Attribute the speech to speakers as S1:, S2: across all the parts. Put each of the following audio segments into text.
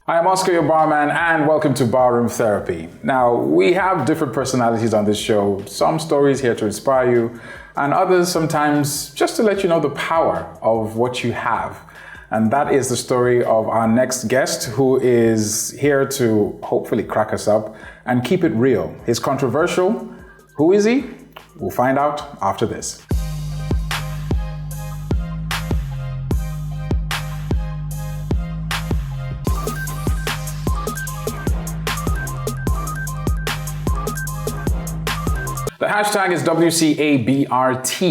S1: I'm Oscar, your barman, and welcome to Barroom Therapy. Now, we have different personalities on this show. Some stories here to inspire you, and others sometimes just to let you know the power of what you have. And that is the story of our next guest, who is here to hopefully crack us up and keep it real. He's controversial. Who is he? We'll find out after this. The hashtag is WCABRT.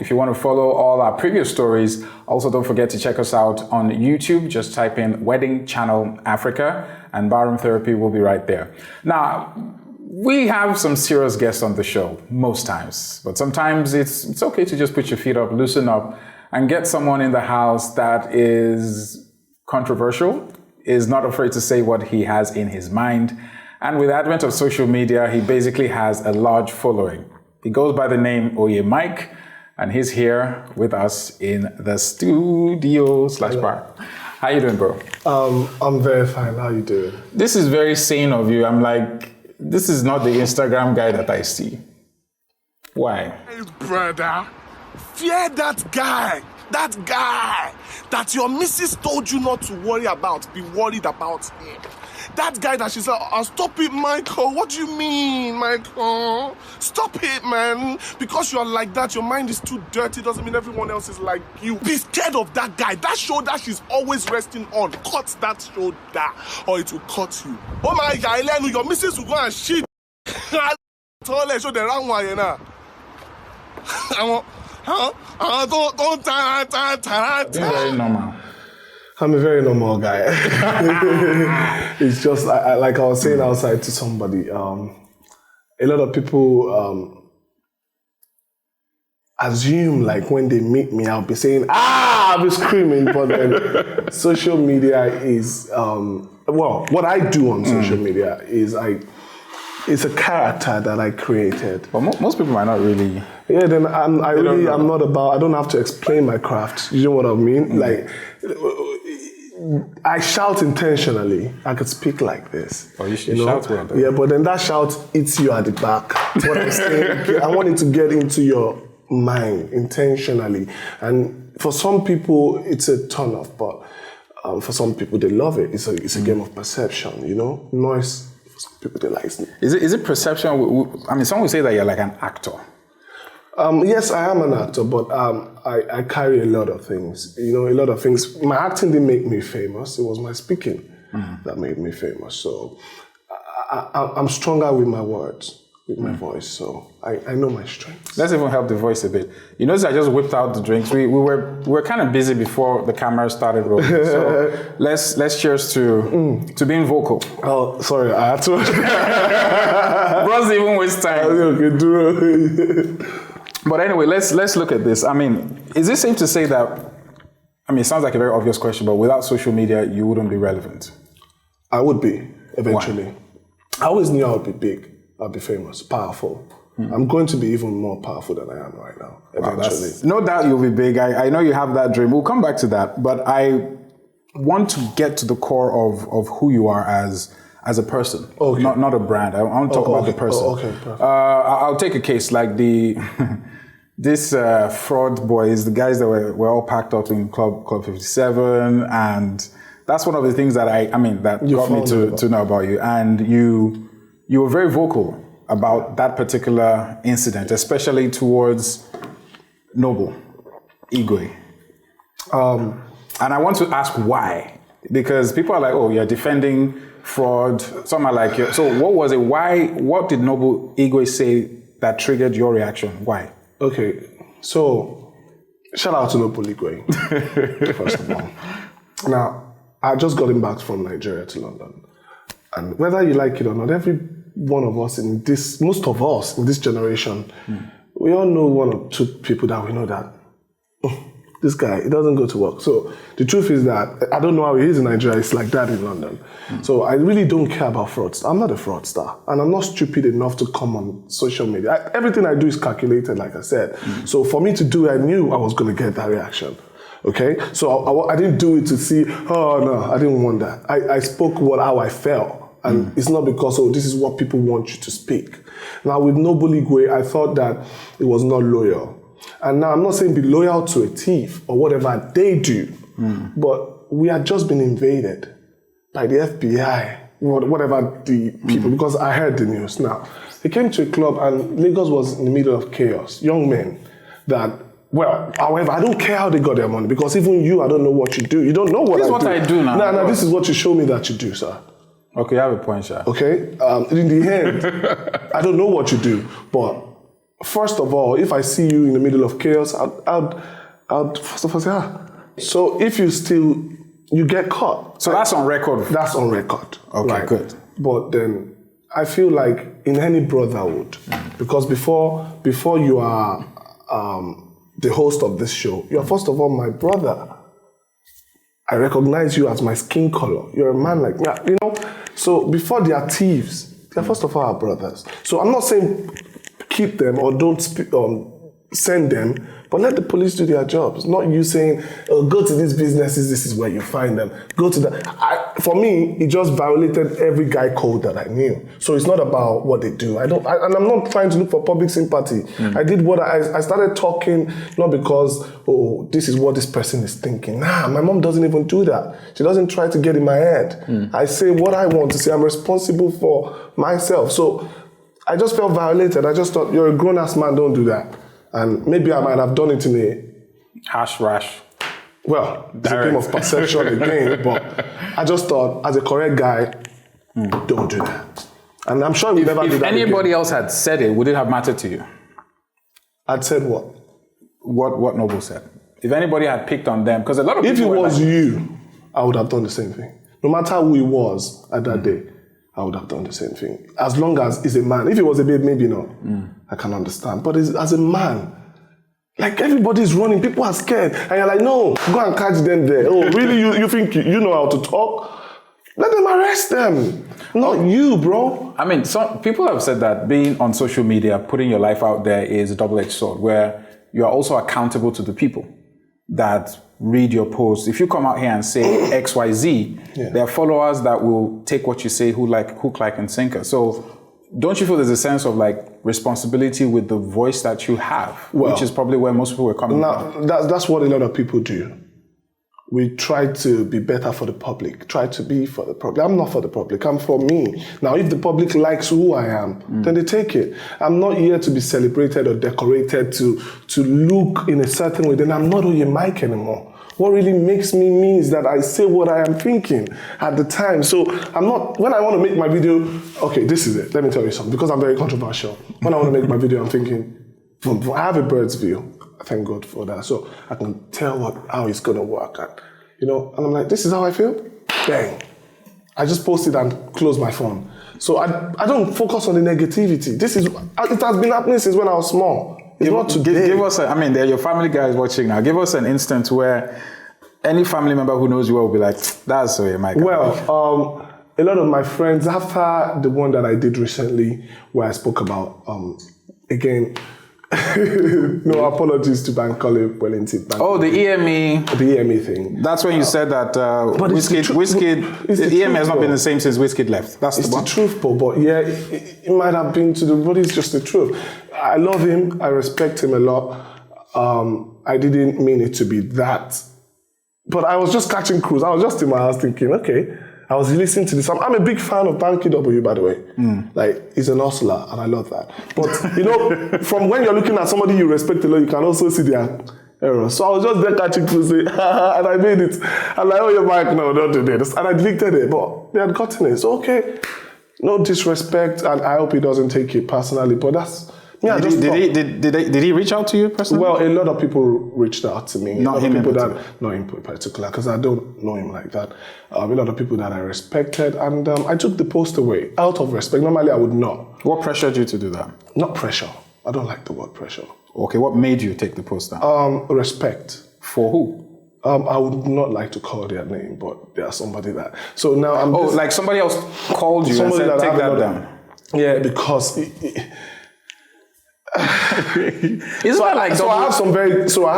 S1: If you want to follow all our previous stories, also don't forget to check us out on YouTube. Just type in Wedding Channel Africa and Barroom Therapy will be right there. Now, we have some serious guests on the show most times, but sometimes it's okay to just put your feet up, loosen up, and get someone in the house that is controversial, is not afraid to say what he has in his mind. And with the advent of social media, he basically has a large following. He goes by the name OYEMYkKE, and he's here with us in the studio/bar. How you doing, bro?
S2: I'm very fine. How you doing?
S1: This is very sane of you. I'm like, this is not the Instagram guy that I see. Why?
S3: Hey, brother, fear that guy. That guy that your missus told you not to worry about. Be worried about him. That guy that she said, oh, stop it, Michael. What do you mean, Michael? Stop it, man. Because you're like that, your mind is too dirty. Doesn't mean everyone else is like you. Be scared of that guy. That shoulder she's always resting on. Cut that shoulder or it will cut you. Oh my God, your missus will go and shit. Don't
S1: Very normal.
S2: I'm a very normal guy. It's just like I was saying outside to somebody. A lot of people assume like when they meet me, I'll be saying I'll be screaming. But then social media is what I do on social media is it's a character that I created.
S1: But most people might not really.
S2: Yeah, then I'm not about. I don't have to explain my craft. You know what I mean? Like. I shout intentionally. I could speak like this.
S1: Oh, you shout well, though.
S2: Yeah, but then that shout hits you at the back. What I'm saying, I want it to get into your mind intentionally. And for some people, it's a turn off, but for some people, they love it. It's a game of perception, you know? Noise, for some people, they like it.
S1: Is it perception? I mean, some would say that you're like an actor.
S2: Yes, I am an actor, but I carry a lot of things. You know, a lot of things. My acting didn't make me famous. It was my speaking that made me famous. So I'm stronger with my words, with my voice. So I know my strengths.
S1: Let's even help the voice a bit. You notice I just whipped out the drinks. We were kind of busy before the camera started rolling. So let's cheers to being vocal.
S2: Oh, sorry, I had to.
S1: Bros even waste time.
S2: Okay, do.
S1: But anyway, let's look at this. I mean, is it safe to say that, I mean, it sounds like a very obvious question, but without social media, you wouldn't be relevant?
S2: I would be, eventually.
S1: Why?
S2: I always knew I would be big, I'd be famous, powerful. I'm going to be even more powerful than I am right now, eventually.
S1: Wow, no doubt you'll be big. I know you have that dream. We'll come back to that. But I want to get to the core of who you are as a person, okay. not a brand. I want to talk about the person.
S2: Okay, perfect.
S1: I'll take a case like this fraud boys, the guys that were all packed up in Club 57, and that's one of the things that that got me to know about you. And you were very vocal about that particular incident, especially towards Noble Igwe. And I want to ask why, because people are like, oh, you're defending fraud. Some are like, so what was it? Why? What did Noble Igwe say that triggered your reaction? Why?
S2: Okay, so shout out to Noble Igwe, first of all. Now, I just got him back from Nigeria to London. And whether you like it or not, every one of us most of us in this generation, we all know one or two people that we know that this guy, he doesn't go to work. So the truth is that I don't know how he is in Nigeria. It's like that in London. So I really don't care about frauds. I'm not a fraudster. And I'm not stupid enough to come on social media. Everything I do is calculated, like I said. So for me to do it, I knew I was going to get that reaction. Okay, so I didn't do it to see, oh no, I didn't want that. I spoke how I felt. And it's not because, this is what people want you to speak. Now with OYEMYkKE, I thought that it was not loyal. And now I'm not saying be loyal to a thief or whatever they do, but we had just been invaded by the FBI, whatever the people, because I heard the news. Now, they came to a club and Lagos was in the middle of chaos. Young men that, well, however, I don't care how they got their money, because even you, I don't know what you do. You don't know what I do. This is what I do now. No, this is what you show me that you do, sir.
S1: Okay, you have a point, sir.
S2: Okay, in the end, I don't know what you do, but first of all, if I see you in the middle of chaos, I'd first of all say, So if you get caught.
S1: So that's on record?
S2: That's on record.
S1: Okay,
S2: right?
S1: Good.
S2: But then I feel like in any brotherhood, because before you are the host of this show, you're first of all my brother. I recognize you as my skin color. You're a man like me, So before they are thieves, they're first of all our brothers. So I'm not saying keep them or don't send them, but let the police do their jobs. Not you saying, go to these businesses, this is where you find them. Go to that. For me, it just violated every guy code that I knew. So it's not about what they do. And I'm not trying to look for public sympathy. I did what I started talking, not because, this is what this person is thinking. Nah, my mom doesn't even do that. She doesn't try to get in my head. I say what I want to say. I'm responsible for myself. So I just felt violated. I just thought, you're a grown-ass man, don't do that. And maybe I might have done it in a
S1: rash.
S2: Well, it's a game of perception again, but I just thought, as a correct guy, don't do that. And I'm sure we never do that. If
S1: anybody else had said it, would it have mattered to you?
S2: I'd said what?
S1: What Noble said. If anybody had picked on them, because a lot of people.
S2: If it was you, I would have done the same thing. No matter who he was at that day, I would have done the same thing. As long as he's a man. If it was a babe, maybe not. I can understand. But as a man, like everybody's running, people are scared. And you're like, no, go and catch them there. Oh, really? You think you know how to talk? Let them arrest them. Not you, bro.
S1: I mean, some people have said that being on social media, putting your life out there is a double-edged sword, where you are also accountable to the people that read your posts. If you come out here and say X, Y, Z, there are followers that will take what you say hook, line, and sinker. So don't you feel there's a sense of like responsibility with the voice that you have, which is probably where most people were coming from?
S2: That's what a lot of people do. We try to be better for the public, try to be for the public. I'm not for the public, I'm for me. Now, if the public likes who I am, then they take it. I'm not here to be celebrated or decorated to look in a certain way. Then I'm not OYEMYkKE anymore. What really makes me is that I say what I am thinking at the time. So I'm not, when I want to make my video, okay, this is it. Let me tell you something, because I'm very controversial. When I want to make my video, I'm thinking, I have a bird's view. Thank God for that. So I can tell how it's going to work. And I'm like, this is how I feel? Bang. I just post it and close my phone. So I don't focus on the negativity. It has been happening since when I was small. It's not today.
S1: Give us they're your family guys watching now. Give us an instance where any family member who knows you well will be like, that's OYEMYkKE.
S2: Well, a lot of my friends, after the one that I did recently, where I spoke about, again, no apologies to Bankole Wellington.
S1: The EME.
S2: The EME thing.
S1: That's when you said that the EME has not been the same since Wizkid left. That's the
S2: truth, but yeah, it might have been to the, but it's just the truth. I love him. I respect him a lot. I didn't mean it to be that. But I was just catching cruise. I was just in my house thinking, okay, I was listening to this. I'm a big fan of Banky W, by the way. Like, he's an hustler, and I love that. But, from when you're looking at somebody you respect a lot, you can also see their errors. So I was just there catching cruise, and I made it. I'm like, OYEMYkKE, no, don't do this. And I deleted it, but they had gotten it. So, okay, no disrespect, and I hope he doesn't take it personally, but that's... Yeah,
S1: did he reach out to you personally?
S2: Well, a lot of people reached out to me.
S1: Not him in particular.
S2: Not in particular, because I don't know him like that. A lot of people that I respected, and I took the post away out of respect. Normally, I would not.
S1: What pressured you to do that?
S2: Not pressure. I don't like the word pressure.
S1: Okay, what made you take the post down?
S2: Respect.
S1: For who?
S2: I would not like to call their name, but they are somebody that. So now I'm.
S1: Like somebody else called you and said, take that down.
S2: Yeah, because.
S1: Isn't that like
S2: so I have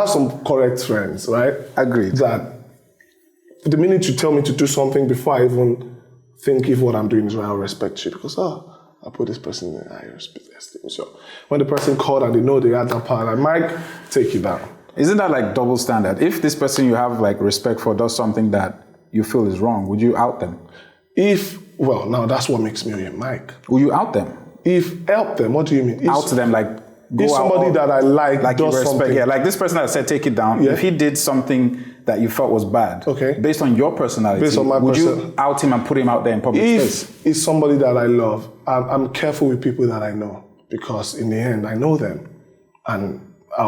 S2: some correct friends, right?
S1: Agreed.
S2: That the minute you tell me to do something before I even think if what I'm doing is right, I'll respect you because I put this person in, I respect this thing. So when the person called and they know they had that part, I might take you down.
S1: Isn't that like double standard? If this person you have like respect for does something that you feel is wrong, would you out them?
S2: Well, now that's what makes me OYEMYkKE.
S1: Will you out them?
S2: Help them, what do you mean?
S1: Out them, like go
S2: if somebody
S1: out,
S2: that I like does
S1: you respect,
S2: something.
S1: yeah, like this person that said take it down, if he did something that you felt was bad, based on your personality,
S2: based on my
S1: would you out him and put him out there in public space?
S2: If it's somebody that I love, I'm careful with people that I know because in the end, I know them. And I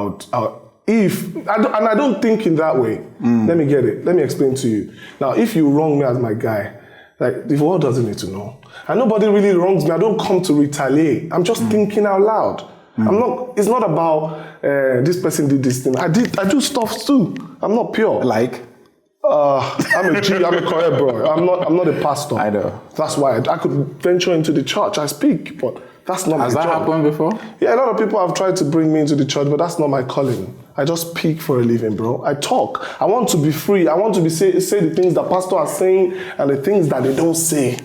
S2: don't think in that way. Let me get it. Let me explain to you. Now, if you wrong me as my guy, like the world doesn't need to know. And nobody really wrongs me. I don't come to retaliate. I'm just thinking out loud. It's not about this person did this thing. I do stuff too. I'm not pure.
S1: Like?
S2: I'm a G, I'm a correct bro. I'm not a pastor.
S1: I know.
S2: That's why I could venture into the church. I speak, but that's not my job.
S1: Has that happened before?
S2: Yeah, a lot of people have tried to bring me into the church, but that's not my calling. I just speak for a living, bro. I talk. I want to be free. I want to say the things that pastors are saying and the things that they don't say.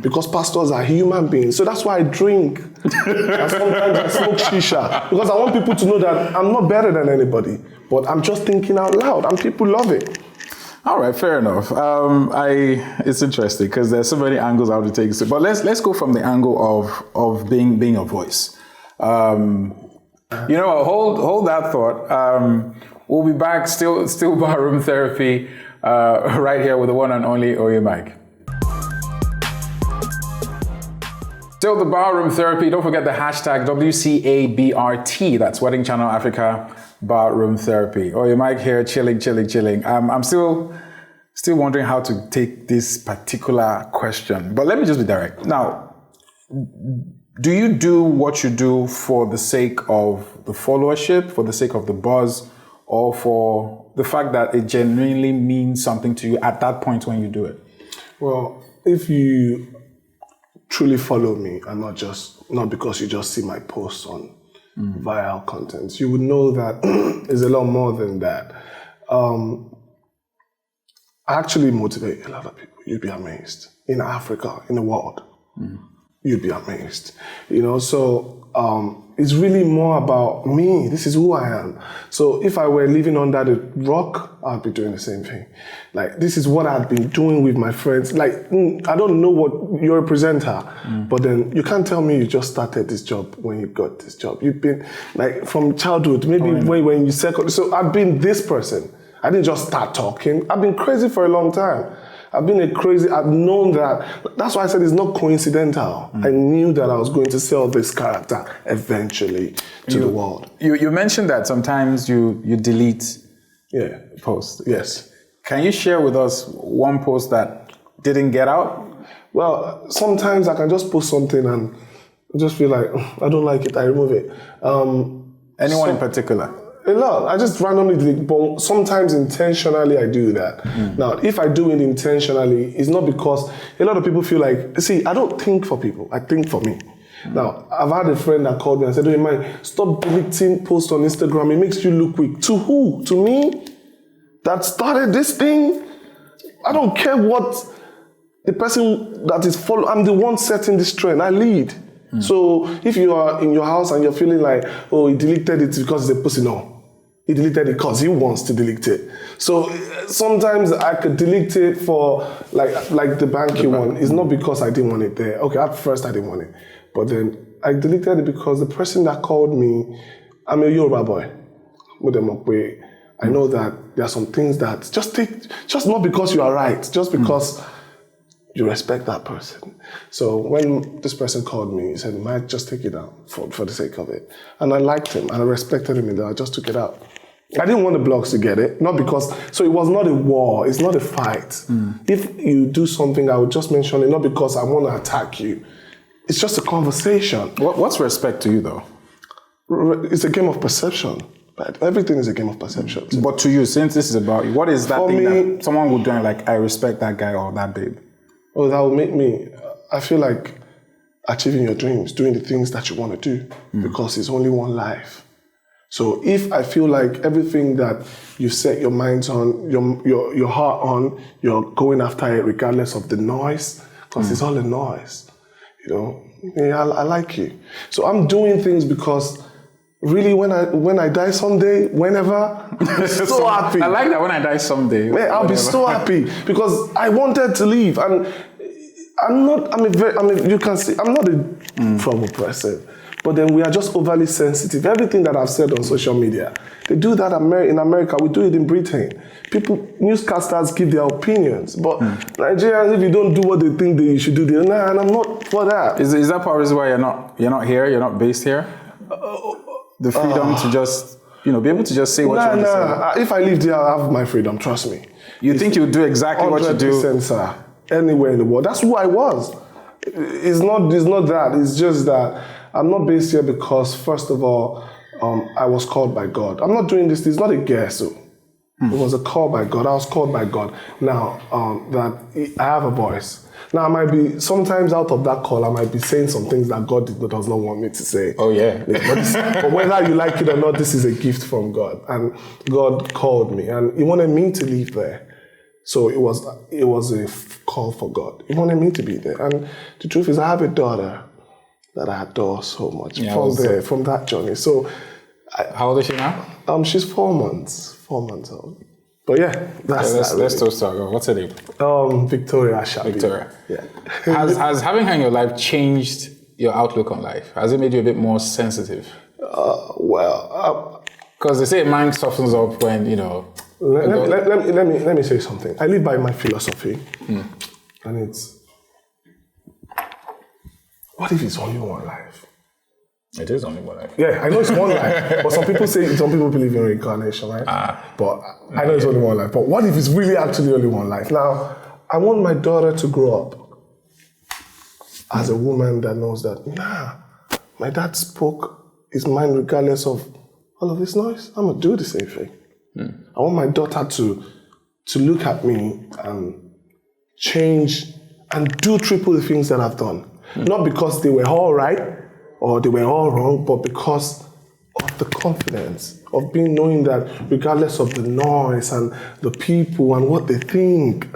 S2: Because pastors are human beings. So that's why I drink. And sometimes I smoke shisha. Because I want people to know that I'm not better than anybody. But I'm just thinking out loud and people love it.
S1: All right, fair enough. It's interesting because there's so many angles I would take. But let's go from the angle of being a voice. Hold that thought. We'll be back still barroom therapy right here with the one and only OYEMYkKE. Still the barroom therapy. Don't forget the hashtag WCABRT. That's Wedding Channel Africa Barroom Therapy. OYEMYkKE here, chilling. I'm still wondering how to take this particular question, but let me just be direct. Now, do you do what you do for the sake of the followership, for the sake of the buzz, or for the fact that it genuinely means something to you at that point when you do it? Well,
S2: if you truly follow me and not because you just see my posts on viral content, you would know that it's a lot more than that. I actually motivate a lot of people. You'd be amazed. In Africa, in the world, you'd be amazed. So it's really more about me. This is who I am. So if I were living under the rock, I'd be doing the same thing. Like, this is what I've been doing with my friends. Like, I don't know what you're a presenter, but then you can't tell me you just started this job when you got this job. You've been, like, from childhood, maybe when you second. So I've been this person. I didn't just start talking. I've been crazy for a long time. I've known that. That's why I said it's not coincidental. I knew that I was going to sell this character eventually to the world.
S1: You mentioned that sometimes you delete posts.
S2: Yes.
S1: Can you share with us one post that didn't get out?
S2: Well, sometimes I can just post something and just feel like, I don't like it, I remove it.
S1: Anyone in particular?
S2: A lot. I just randomly delete, but sometimes intentionally I do that. Now, if I do it intentionally, it's not because a lot of people feel like, see, I don't think for people, I think for me. Now, I've had a friend that called me and said, "Hey, man, stop deleting posts on Instagram. It makes you look weak." To who? To me? That started this thing? I don't care what the person that is following, I'm the one setting this trend. I lead. So if you are in your house and you're feeling like, oh, he deleted it because he's a pussy, no. He deleted it because he wants to delete it. So sometimes I could delete it for like the banky one. It's not because I didn't want it there. Okay, at first I didn't want it. But then I deleted it because the person that called me, I'm a Yoruba boy. I know that there are some things that just not because you are right, just because you respect that person. So when this person called me, he said, "Might just take it down for the sake of it." And I liked him and I respected him in that. I just took it out. I didn't want the blogs to get it, not because, so it was not a war, it's not a fight. If you do something, I would just mention it, not because I want to attack you. It's just a conversation.
S1: What's respect to you though?
S2: It's a game of perception. But everything is a game of perception.
S1: But to you, since this is about you, what is that thing that someone would do like, I respect that guy or that babe?
S2: Oh, that would make me, I feel like achieving your dreams, doing the things that you want to do, because it's only one life. So if I feel like everything that you set your minds on, your heart on, you're going after it regardless of the noise, because it's all a noise, you know. Yeah, I like you. So I'm doing things because really when I die someday, whenever, I'm so happy.
S1: I like that, when I die someday.
S2: Man, I'll be so happy because I wanted to leave, and you can see, I'm not a trouble person. But then we are just overly sensitive. Everything that I've said on social media, they do that in America, we do it in Britain. Newscasters give their opinions, but Nigerians, if you don't do what they think that you should do, and I'm not for that.
S1: Is that part of the reason why you're not here, you're not based here? The freedom to just, be able to just say what you want to say.
S2: If I lived here, I'll have my freedom, trust me.
S1: You think you'll do exactly what you do?
S2: 100%, sir. Anywhere in the world. That's who I was. It's not that. It's just that I'm not based here because, first of all, I was called by God. I'm not doing this. It's not a guess. So it was a call by God. I was called by God. Now that I have a voice. Now I might be, sometimes out of that call, I might be saying some things that God does not want me to say.
S1: Oh yeah.
S2: But whether you like it or not, this is a gift from God. And God called me and He wanted me to live there. So it was a call for God. He wanted me to be there. And the truth is, I have a daughter that I adore so much from that journey. So,
S1: how old is she now?
S2: She's 4 months. 4 months old. But yeah,
S1: let's talk about her. What's her name?
S2: Victoria Shabi.
S1: Victoria.
S2: Yeah.
S1: Has having her in your life changed your outlook on life? Has it made you a bit more sensitive? Because they say mind softens up when
S2: Let me say something. I live by my philosophy, and it's, what if it's only one life?
S1: It is only one life.
S2: Yeah, I know it's one life, but some people believe in reincarnation, right? But I know it's only one life. But what if it's really actually only one life? Now, I want my daughter to grow up as a woman that knows that, my dad spoke his mind regardless of all of this noise. I'm gonna do the same thing. I want my daughter to look at me and change and do triple the things that I've done. Not because they were all right or they were all wrong, but because of the confidence of knowing that regardless of the noise and the people and what they think,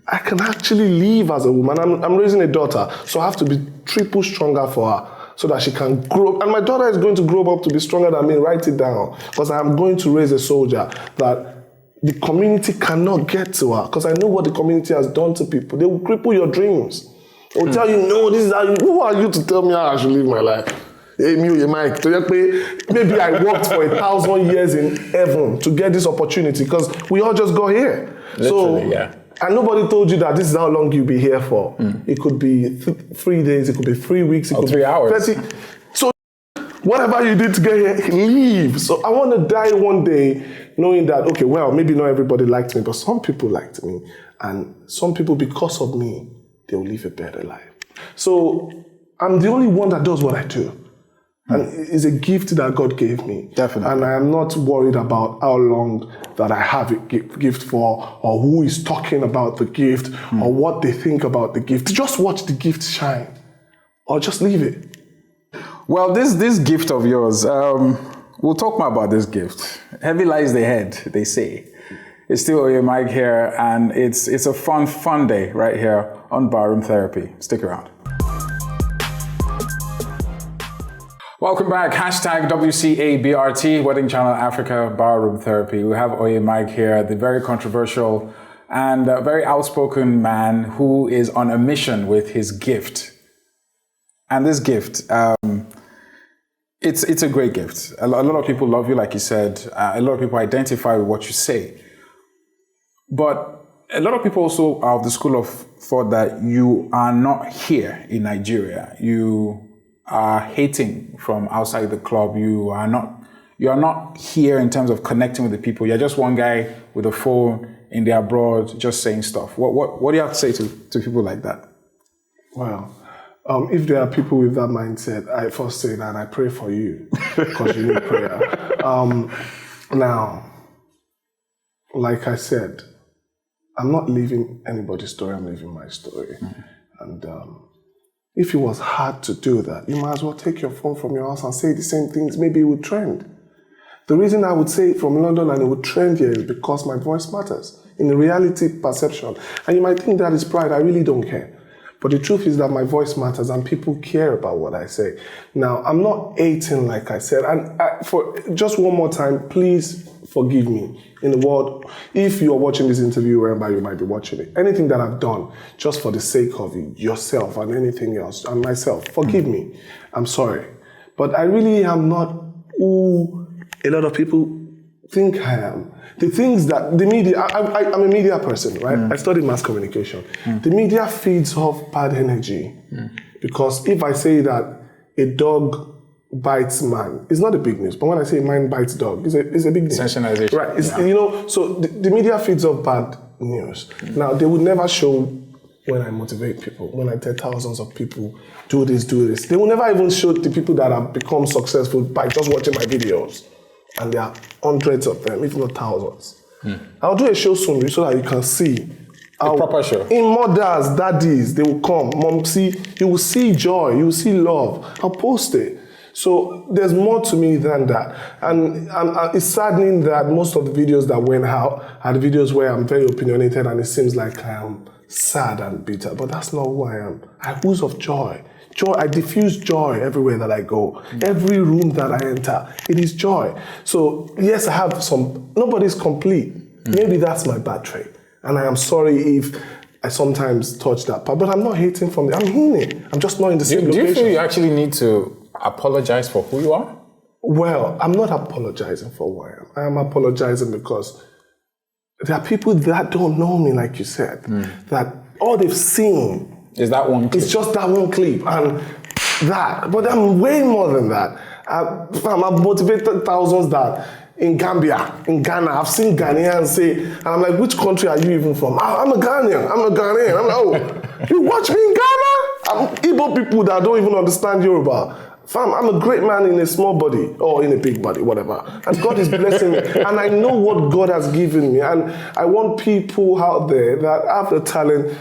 S2: I can actually live as a woman. I'm raising a daughter, so I have to be triple stronger for her so that she can grow up. And my daughter is going to grow up to be stronger than me. Write it down. Because I'm going to raise a soldier that the community cannot get to her. Because I know what the community has done to people. They will cripple your dreams. They will tell you, no, this is how who are you to tell me how I should live my life? OYEMYkKE. Maybe I worked for 1,000 years in heaven to get this opportunity because we all just got here.
S1: Literally, yeah.
S2: And nobody told you that this is how long you'll be here for. It could be 3 days, it could be 3 weeks, it could
S1: 3
S2: be
S1: hours.
S2: 30. So whatever you did to get here, leave. So I want to die one day knowing that, okay, well, maybe not everybody liked me, but some people liked me. And some people, because of me, they will live a better life. So I'm the only one that does what I do. And it's a gift that God gave me.
S1: Definitely.
S2: And I am not worried about how long that I have a gift for, or who is talking about the gift, or what they think about the gift. Just watch the gift shine, or just leave it.
S1: Well, this gift of yours, we'll talk more about this gift. Heavy lies the head, they say. It's still OYEMYkKE here, and it's a fun day right here on Barroom Therapy. Stick around. Welcome back. Hashtag WCABRT, Wedding Channel Africa, Barroom Therapy. We have OYEMYkKE here, the very controversial and very outspoken man who is on a mission with his gift. And this gift, it's a great gift. A lot of people love you, like you said. A lot of people identify with what you say. But a lot of people also are of the school of thought that you are not here in Nigeria. You are hating from outside the club. You are not here in terms of connecting with the people. You're just one guy with a phone in the abroad, just saying stuff. What do you have to say to people like that?
S2: Well, if there are people with that mindset, I first say that I pray for you because you need prayer. Now, like I said, I'm not living anybody's story. I'm living my story, and if it was hard to do that, you might as well take your phone from your house and say the same things. Maybe it would trend. The reason I would say it from London and it would trend here is because my voice matters in the reality perception. And you might think that is pride. I really don't care. But the truth is that my voice matters and people care about what I say. Now, I'm not hating, like I said. And for just one more time, please forgive me. In the world, if you're watching this interview, wherever you might be watching it, anything that I've done, just for the sake of yourself and anything else, and myself, forgive me. I'm sorry. But I really am not who a lot of people think I am. The things that the media, I'm a media person, right? I studied mass communication. The media feeds off bad energy. Because if I say that a dog bites man, it's not a big news. But when I say man bites dog, it's a big news.
S1: Sensationalization.
S2: Right. It's, you know, so the media feeds off bad news. Now, they would never show when I motivate people, when I tell thousands of people, do this, do this. They will never even show the people that have become successful by just watching my videos. And there are hundreds of them, if not thousands. I'll do a show soon so that you can see.
S1: A proper show.
S2: In mothers, daddies, they will come. Mom, see, you will see joy, you will see love. I'll post it. So there's more to me than that. And it's saddening that most of the videos that went out are the videos where I'm very opinionated and it seems like I am sad and bitter. But that's not who I am. I ooze of joy. Joy, I diffuse joy everywhere that I go. Every room that I enter, it is joy. So yes, I have some, nobody's complete. Maybe that's my bad trait. And I am sorry if I sometimes touch that part, but I'm not hating from there. I'm healing. I'm just not in the same location.
S1: Do you feel you actually need to apologize for who you are?
S2: Well, I'm not apologizing for who I am. I am apologizing because there are people that don't know me, like you said, that all they've seen
S1: is that one clip.
S2: It's just that one clip and that. But I'm way more than that. I've motivated thousands that in Gambia, in Ghana, I've seen Ghanaians say, and I'm like, which country are you even from? I'm a Ghanaian. I'm like, oh, you watch me in Ghana? I'm Igbo people that don't even understand Yoruba. Fam, I'm a great man in a small body or in a big body, whatever. And God is blessing me. And I know what God has given me. And I want people out there that have the talent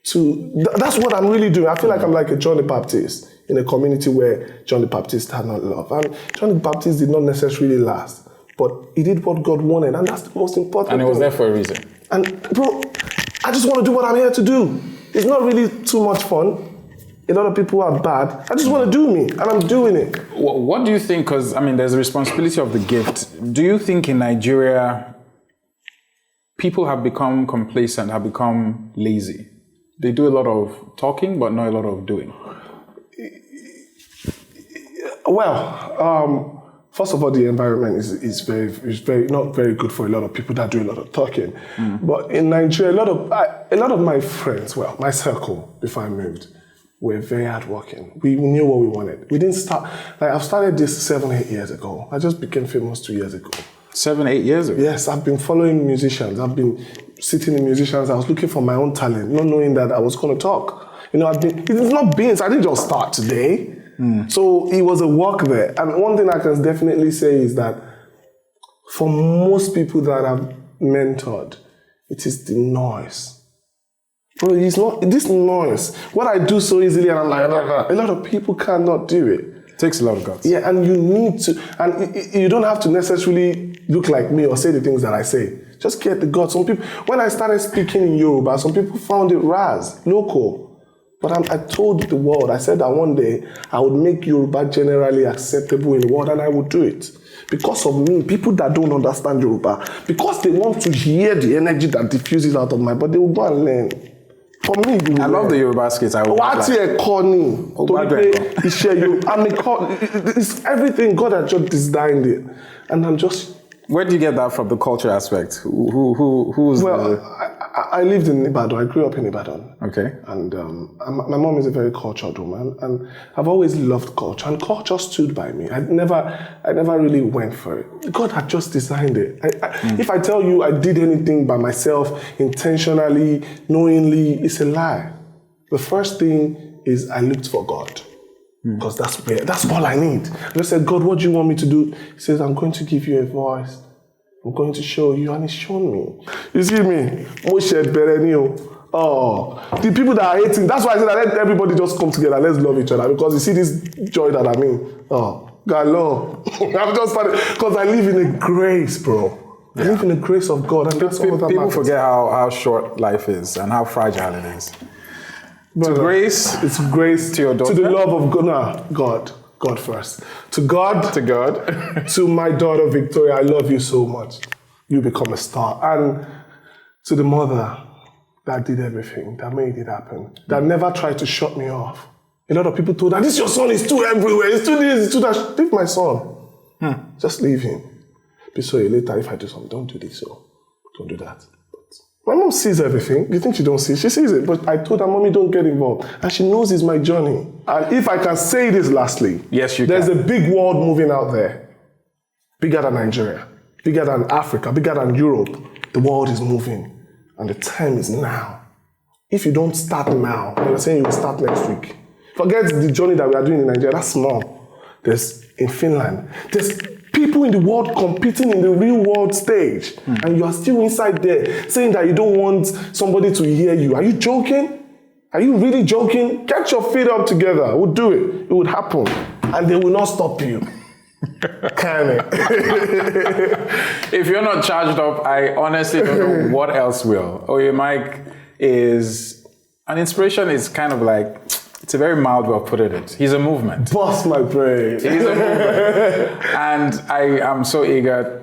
S2: to, that's what I'm really doing. I feel like I'm like a John the Baptist in a community where John the Baptist had not love. And John the Baptist did not necessarily last, but he did what God wanted, and that's the most important
S1: thing. And it was there for a reason.
S2: And bro, I just want to do what I'm here to do. It's not really too much fun. A lot of people are bad. I just want to do me, and I'm doing it.
S1: What do you think, because, I mean, there's a responsibility of the gift. Do you think in Nigeria, people have become complacent, have become lazy? They do a lot of talking, but not a lot of doing. Well, first of all, the environment is very not very good for a lot of people that do a lot of talking. But in Nigeria, a lot of my friends, well, my circle before I moved, were very hardworking. We knew what we wanted. We didn't start, like I've started this 7-8 years ago. I just became famous 2 years ago. 7-8 years ago?
S2: Yes, I've been following musicians. I've been sitting in musicians. I was looking for my own talent, not knowing that I was going to talk. You know, it's not beans. I didn't just start today. So it was a work there. And one thing I can definitely say is that for most people that I've mentored, it is the noise. Bro, it's not this noise. What I do so easily, and I'm like, a lot of people cannot do it.
S1: It takes a lot of guts.
S2: Yeah, and you need to, and you don't have to necessarily look like me or say the things that I say. Just get the guts. Some people, when I started speaking in Yoruba, some people found it local. But I told the world, I said that one day I would make Yoruba generally acceptable in the world, and I would do it. Because of me, people that don't understand Yoruba, because they want to hear the energy that diffuses out of my body, they will go and learn. For me,
S1: I love the Yoruba skits.
S2: It's everything. God has just designed it. And I'm just...
S1: Where do you get that from, the culture aspect? Who's
S2: I lived in Ibadan. I grew up in Ibadan.
S1: Okay.
S2: And my mom is a very cultured woman, and I've always loved culture, and culture stood by me. I never really went for it. God had just designed it. If I tell you I did anything by myself, intentionally, knowingly, it's a lie. The first thing is I looked for God. Because that's all I need. I just said, God, what do you want me to do? He says, I'm going to give you a voice. I'm going to show you, and he's shown me. You see me? Oh, the people that are hating. That's why I said that let everybody just come together. Let's love each other because you see this joy that I'm in. Oh, God, love. I've just started because I live in a grace, bro. I live in the grace of God, and that's all that
S1: People
S2: matters.
S1: forget how short life is and how fragile it is. To grace,
S2: it's grace
S1: to your daughter,
S2: to the love of God. No, God first. To God, to my daughter Victoria. I love you so much. You become a star, and to the mother that did everything, that made it happen, that never tried to shut me off. A lot of people told her, "This your son is too everywhere. It's too this, it's too that." Leave my son. Just leave him. ABISOYE, later if I do something, don't do this, so don't do that. My mom sees everything. You think she don't see? She sees it. But I told her, Mommy, don't get involved. And she knows it's my journey. And if I can say this lastly,
S1: yes, you
S2: there's
S1: can.
S2: a big world moving out there. Bigger than Nigeria. Bigger than Africa. Bigger than Europe. The world is moving. And the time is now. If you don't start now, I'm not saying you will start next week. Forget the journey that we are doing in Nigeria. That's small. There's in Finland. There's people in the world competing in the real world stage, and you are still inside there saying that you don't want somebody to hear you. Are you joking? Are you really joking? Get your feet up together. We'll do it. It would happen, and they will not stop you. Can it?
S1: If you're not charged up, I honestly don't know what else will. OYEMYkKE is an inspiration. Is kind of like, it's a very mild way of putting it. He's a movement.
S2: Bust my brain.
S1: He's a movement. And I am so eager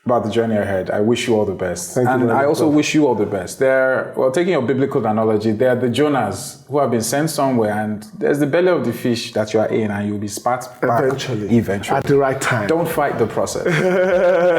S1: about the journey ahead. I wish you all the best.
S2: Thank you
S1: and
S2: very
S1: I also
S2: much.
S1: wish you all the best. Taking your biblical analogy, they're the Jonahs who have been sent somewhere, and there's the belly of the fish that you are in, and you'll be spat back eventually.
S2: At the right time.
S1: Don't fight the process.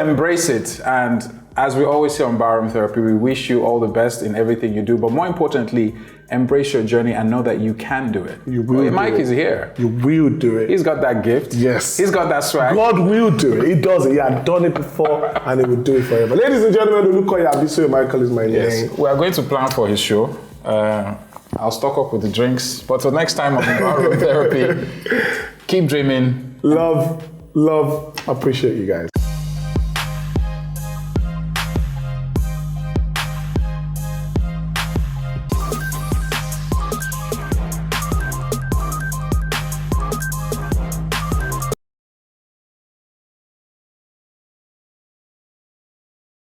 S1: Embrace it. And as we always say on Barroom Therapy, we wish you all the best in everything you do, but more importantly, embrace your journey and know that you can do it.
S2: You will.
S1: Mike is here.
S2: You will do it.
S1: He's got that gift.
S2: Yes.
S1: He's got that swag.
S2: God will do it. He does it. He had done it before, and he will do it forever. Ladies and gentlemen, OLUKOYA, ABISOYE is my name.
S1: We are going to plan for his show. I'll stock up with the drinks. But till next time on Barroom Therapy, keep dreaming.
S2: Love, appreciate you guys.